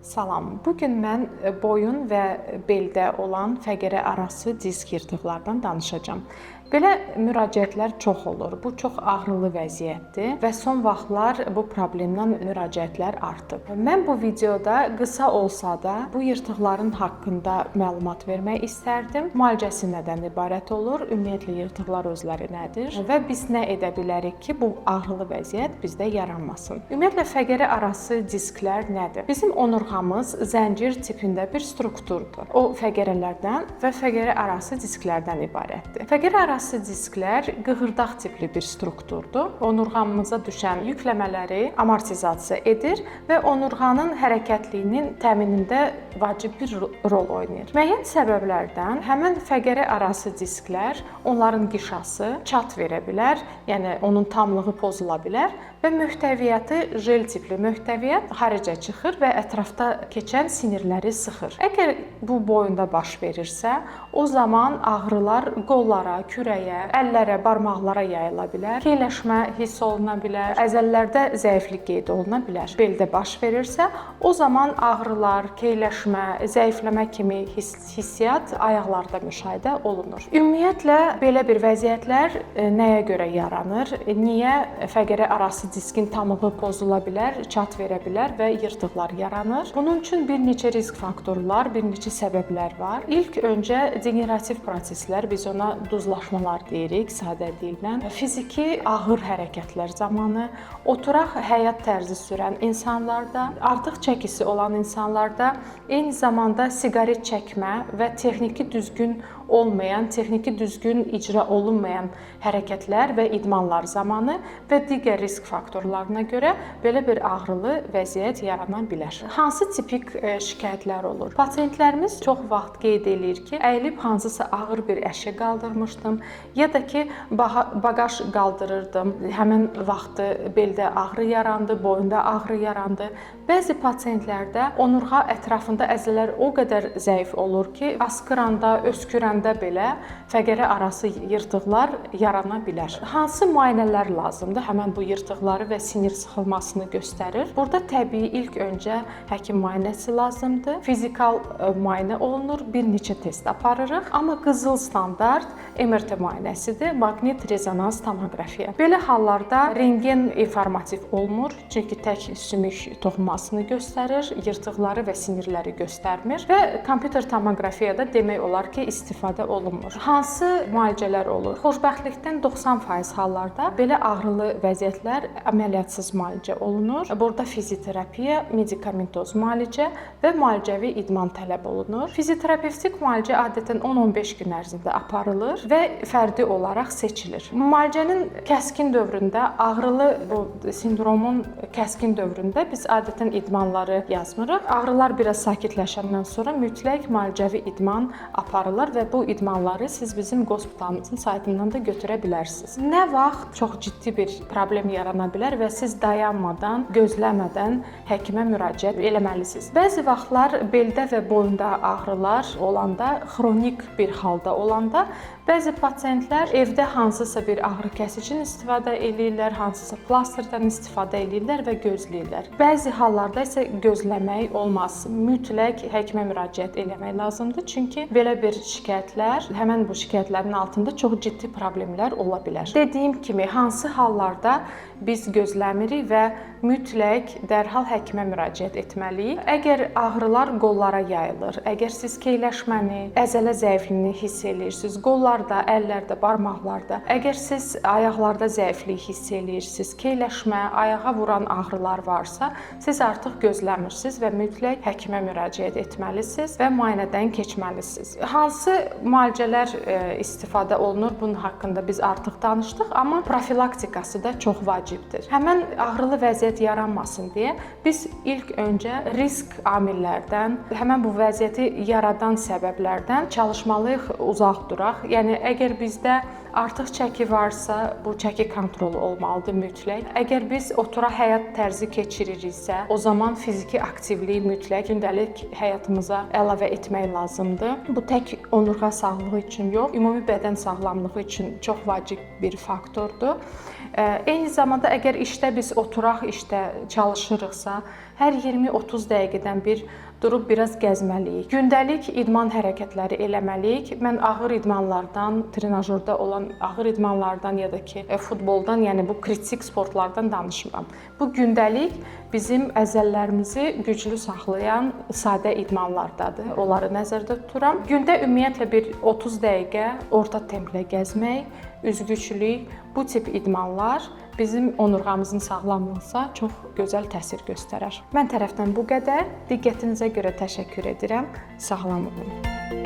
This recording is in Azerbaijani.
Salam. Bugün mən boyun və beldə olan fəqərə arası disk yırtıqlardan danışacağam. Belə müraciətlər çox olur. Bu çox ağrılı vəziyyətdir və son vaxtlar bu problemdən müraciətlər artıb. Mən bu videoda qısa olsa da bu yırtıqların haqqında məlumat vermək istərdim. Müalicəsi nədən ibarət olur? Ümumiyyətlə yırtıqlar özləri nədir və biz nə edə bilərik ki, bu ağrılı vəziyyət bizdə yaranmasın? Ümumiyyətlə fəqərə arası disklər nədir? Bizim onurğamız zəncir tipində bir strukturdur. O fəqərələrdən və fəqərə arası disklərdən ibarətdir. Fəqərə arası disklər qığırdaq tipli bir strukturdur. Onurğamıza düşən yükləmələri amortizasiya edir və onurğanın hərəkətliyinin təminində vacib bir rol oynayır. Müəyyən səbəblərdən həmin fəqərə arası disklər, onların qişası çat verə bilər, yəni onun tamlığı pozula bilər və möhtəviyyatı jel tipli möhtəviyyat xaricə çıxır və ətrafda keçən sinirləri sıxır. Əgər bu boyunda baş verirsə, o zaman ağrılar qollara, kürəyə, əllərə, barmaqlara yayıla bilər. Keyləşmə hiss oluna bilər, əzələlərdə zəiflik qeyd oluna bilər. Beldə baş verirsə, o zaman ağrılar, keyləşmə, zəifləmə kimi hissiyat ayaqlarda müşahidə olunur. Ümumiyyətlə belə bir vəziyyətlər nəyə görə yaranır? Niyə fəqərə arası diskin tamlığı pozula bilər, çat verə bilər və yırtıqlar yaranır? Bunun üçün bir neçə risk faktorlar, bir neçə səbəblər var. İlk öncə degenerativ proseslər, biz ona duzlaşmalar deyirik sadə dillə. Fiziki ağır hərəkətlər zamanı, oturaq həyat tərzi sürən insanlarda, artıq çəkisi olan insanlarda, eyni zamanda siqaret çəkmə və texniki düzgün olmayan, texniki düzgün icra olunmayan hərəkətlər və idmanlar zamanı və digər risk faktorlarına görə belə bir ağrılı vəziyyət yarana bilər. Hansı tipik şikayətlər olur? Pasientlərimiz çox vaxt qeyd edir ki, əyilib hansısa ağır bir əşya qaldırmışdım, ya da ki, baqaj qaldırırdım. Həmin vaxtı beldə ağrı yarandı, boyunda ağrı yarandı. Bəzi pasientlərdə onurğa ətrafında əzələr o qədər zəif olur ki, askıranda, öskürəndə belə fəqərə arası yırtıqlar yarana bilər. Hansı müayinələr lazımdır? Həmin bu yırtıqları və sinir sıxılmasını göstərir. Burada təbii ilk öncə həkim müayinəsi lazımdır. Fizikal müayinə olunur, bir neçə test aparırıq. Amma qızıl standart MRT müayinəsidir, maqnit rezonans tomoqrafiya. Belə hallarda rentgen informativ olmur, çünki tək sümük toxumasını göstərir, yırtıqları və sinirləri göstərmir və kompüter tomoqrafiyada demək olar ki, istifadə olunmur. Hansı müalicələr olur? Xoşbəxtlikdən 90% hallarda belə ağrılı vəziyyətlər əməliyyatsız müalicə olunur. Burada fizioterapiya, medikamentoz müalicə və müalicəvi idman tələb olunur. Fizioterapevtik müalicə adətən 10-15 gün ərzində aparılır və fərdi olaraq seçilir. Müalicənin kəskin dövründə, ağrılı bu sindromun kəskin dövründə biz adətən idmanları yazmırıq. Ağrılar biraz sakitləşəndən sonra mütləq müalicəvi idman aparılır və bu idmanları siz bizim qospitalımızın saytından da götürə bilərsiniz. Nə vaxt çox ciddi bir problem yarana bilər və siz dayanmadan, gözləmədən həkimə müraciət eləməlisiniz. Bəzi vaxtlar beldə və boyunda ağrılar olanda, xronik bir halda olanda, bəzi pasientlər evdə hansısa bir ağrı kəsicini istifadə edirlər, hansısa plasterdən istifadə edirlər və gözləyirlər. Bəzi hallarda isə gözləmək olmaz. Mütləq həkimə müraciət eləmək lazımdır. Çünki belə bir şikayətlər, həmin bu şikayətlərin altında çox ciddi problemlər ola bilər. Dediyim kimi, hansı hallarda biz gözləmirik və mütləq dərhal həkimə müraciət etməliyik. Əgər ağrılar qollara yayılır, əgər siz keyləşməni, əzələ zəifliyini hiss edirsiniz, qollarda, əllərdə, barmaqlarda, əgər siz ayaqlarda zəiflik hiss edirsiniz, keyləşmə, ayağa vuran ağrılar varsa, siz artıq gözləmirsiniz və mütləq həkimə müraciət etməlisiniz və müayinədən keçməlisiniz. Hansı müalicələr istifadə olunur? Bunun haqqında biz artıq danışdıq, amma profilaktikası da çox vacibdir. Həmin ağrılı vəziyyət yaranmasın deyə biz ilk öncə risk amillərdən, həmin bu vəziyyəti yaradan səbəblərdən çalışmalıyıq, uzaq duraq. Yəni əgər bizdə artıq çəki varsa, bu çəki kontrolu olmalıdır mütləq. Əgər biz oturaq həyat tərzi keçiririksə, o zaman fiziki aktivliyi mütləq gündəlik həyatımıza əlavə etmək lazımdır. Bu tək onurğa sağlığı üçün yox, ümumi bədən sağlamlığı üçün çox vacib bir faktordur. Eyni zamanda əgər işdə biz oturaq işdə çalışırıqsa, Hər 20-30 dəqiqədən bir durub biraz gəzməliyik. Gündəlik idman hərəkətləri eləməliyik. Mən ağır idmanlardan, trenajördə olan ağır idmanlardan ya da ki, futboldan, yəni bu kritik sportlardan danışmıram. Bu gündəlik bizim əzələlərimizi güclü saxlayan sadə idmanlardadır. Onları nəzərdə tuturam. Gündə ümumiyyətlə bir 30 dəqiqə orta templə gəzmək, üzgüçülük, bu tip idmanlar bizim onurğamızın sağlamlığına çox gözəl təsir göstərər. Mən tərəfdən bu qədər. Diqqətinizə görə təşəkkür edirəm. Sağlam olun.